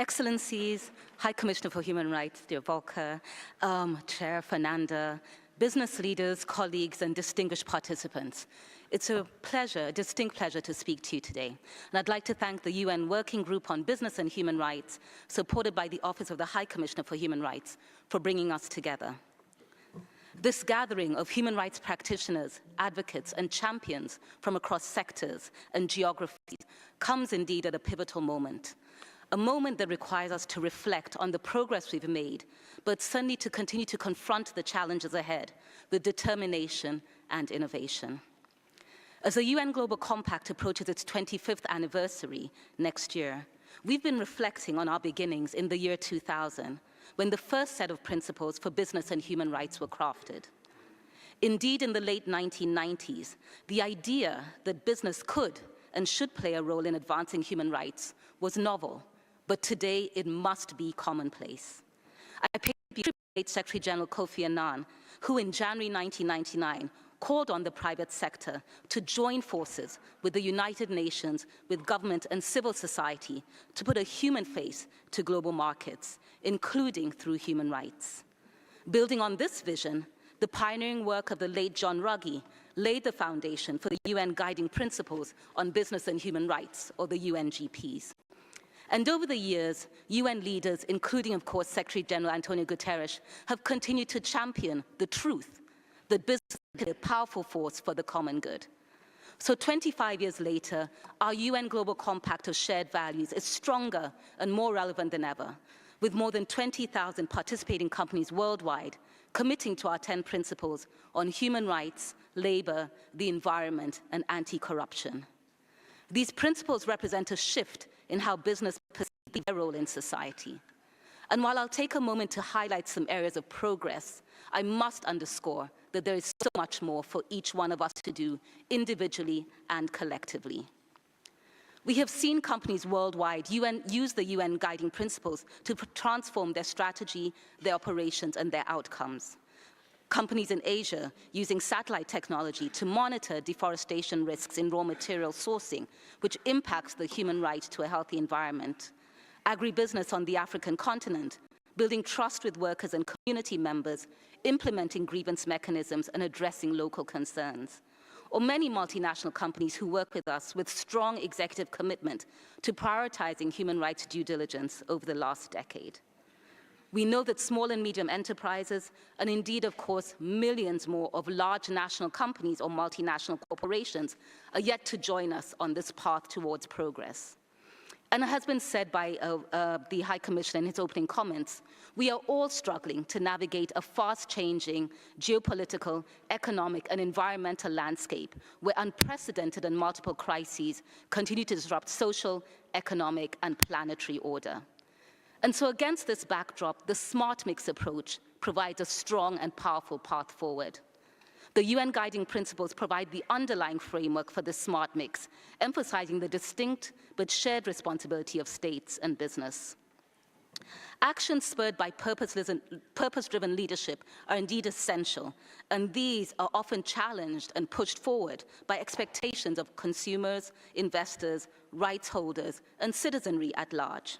Excellencies, High Commissioner for Human Rights, dear Volker, Chair Fernanda, business leaders, colleagues, and distinguished participants. It's a pleasure, a distinct pleasure to speak to you today. And I'd like to thank the UN Working Group on Business and Human Rights, supported by the Office of the High Commissioner for Human Rights, for bringing us together. This gathering of human rights practitioners, advocates, and champions from across sectors and geographies comes indeed at a pivotal moment. A moment that requires us to reflect on the progress we've made, but certainly to continue to confront the challenges ahead with determination and innovation. As the UN Global Compact approaches its 25th anniversary next year, we've been reflecting on our beginnings in the year 2000, when the first set of principles for business and human rights were crafted. Indeed, in the late 1990s, the idea that business could and should play a role in advancing human rights was novel, but today it must be commonplace. I pay tribute to Secretary General Kofi Annan, who in January 1999 called on the private sector to join forces with the United Nations, with government and civil society to put a human face to global markets, including through human rights. Building on this vision, the pioneering work of the late John Ruggie laid the foundation for the UN Guiding Principles on Business and Human Rights, or the UNGPs. And over the years, UN leaders, including, of course, Secretary General Antonio Guterres, have continued to champion the truth that business is a powerful force for the common good. So 25 years later, our UN Global Compact of shared values is stronger and more relevant than ever, with more than 20,000 participating companies worldwide committing to our 10 principles on human rights, labor, the environment, and anti-corruption. These principles represent a shift in how business perceives their role in society. And while I'll take a moment to highlight some areas of progress, I must underscore that there is so much more for each one of us to do individually and collectively. We have seen companies worldwide use the UN Guiding Principles to transform their strategy, their operations, and their outcomes. Companies in Asia using satellite technology to monitor deforestation risks in raw material sourcing, which impacts the human right to a healthy environment. Agribusiness on the African continent, building trust with workers and community members, implementing grievance mechanisms and addressing local concerns. Or many multinational companies who work with us with strong executive commitment to prioritizing human rights due diligence over the last decade. We know that small and medium enterprises, and indeed, of course, millions more of large national companies or multinational corporations are yet to join us on this path towards progress. And it has been said by the High Commissioner in his opening comments, we are all struggling to navigate a fast-changing geopolitical, economic, and environmental landscape where unprecedented and multiple crises continue to disrupt social, economic, and planetary order. And so against this backdrop, the smart mix approach provides a strong and powerful path forward. The UN Guiding Principles provide the underlying framework for this smart mix, emphasizing the distinct but shared responsibility of states and business. Actions spurred by purpose-driven leadership are indeed essential, and these are often challenged and pushed forward by expectations of consumers, investors, rights holders, and citizenry at large.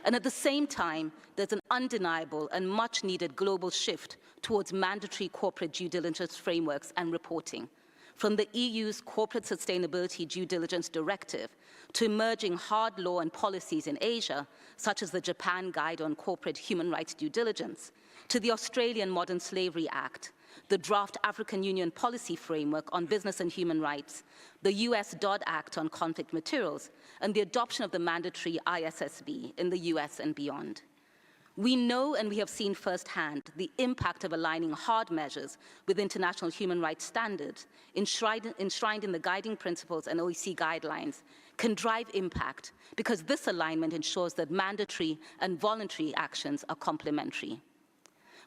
And at the same time, there's an undeniable and much-needed global shift towards mandatory corporate due diligence frameworks and reporting, from the EU's Corporate Sustainability Due Diligence Directive to emerging hard law and policies in Asia, such as the Japan Guide on Corporate Human Rights Due Diligence, to the Australian Modern Slavery Act, the draft African Union Policy Framework on Business and Human Rights, the US DOD Act on conflict materials, and the adoption of the mandatory ISSB in the US and beyond. We know and we have seen firsthand the impact of aligning hard measures with international human rights standards enshrined in the Guiding Principles and OEC guidelines can drive impact because this alignment ensures that mandatory and voluntary actions are complementary.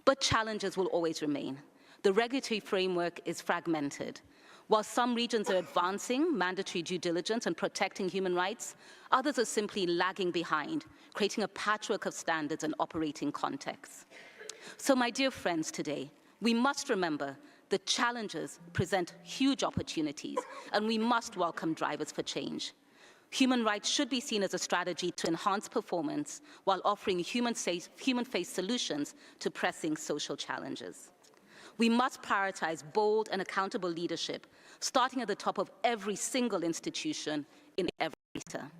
But challenges will always remain. The regulatory framework is fragmented. While some regions are advancing mandatory due diligence and protecting human rights, others are simply lagging behind, creating a patchwork of standards and operating contexts. So, my dear friends, today, we must remember that challenges present huge opportunities, and we must welcome drivers for change. Human rights should be seen as a strategy to enhance performance while offering human-faced solutions to pressing social challenges. We must prioritize bold and accountable leadership, starting at the top of every single institution in every sector.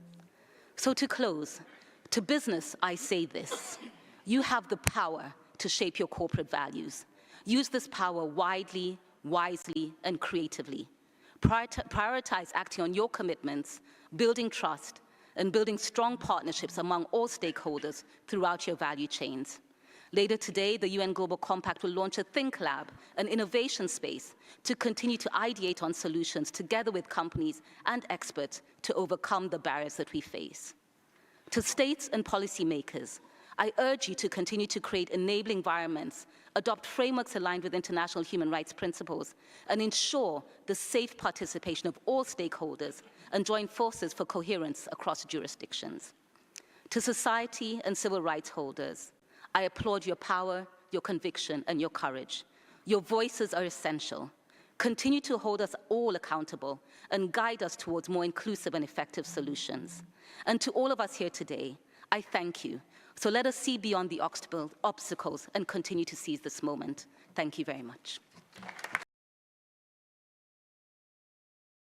So to close, to business I say this: you have the power to shape your corporate values. Use this power widely, wisely, and creatively. Prioritize acting on your commitments, building trust, and building strong partnerships among all stakeholders throughout your value chains. Later today, the UN Global Compact will launch a Think Lab, an innovation space, to continue to ideate on solutions together with companies and experts to overcome the barriers that we face. To states and policymakers, I urge you to continue to create enabling environments, adopt frameworks aligned with international human rights principles, and ensure the safe participation of all stakeholders and join forces for coherence across jurisdictions. To society and civil rights holders, I applaud your power, your conviction, and your courage. Your voices are essential. Continue to hold us all accountable and guide us towards more inclusive and effective solutions. And to all of us here today, I thank you. So let us see beyond the obstacles and continue to seize this moment. Thank you very much.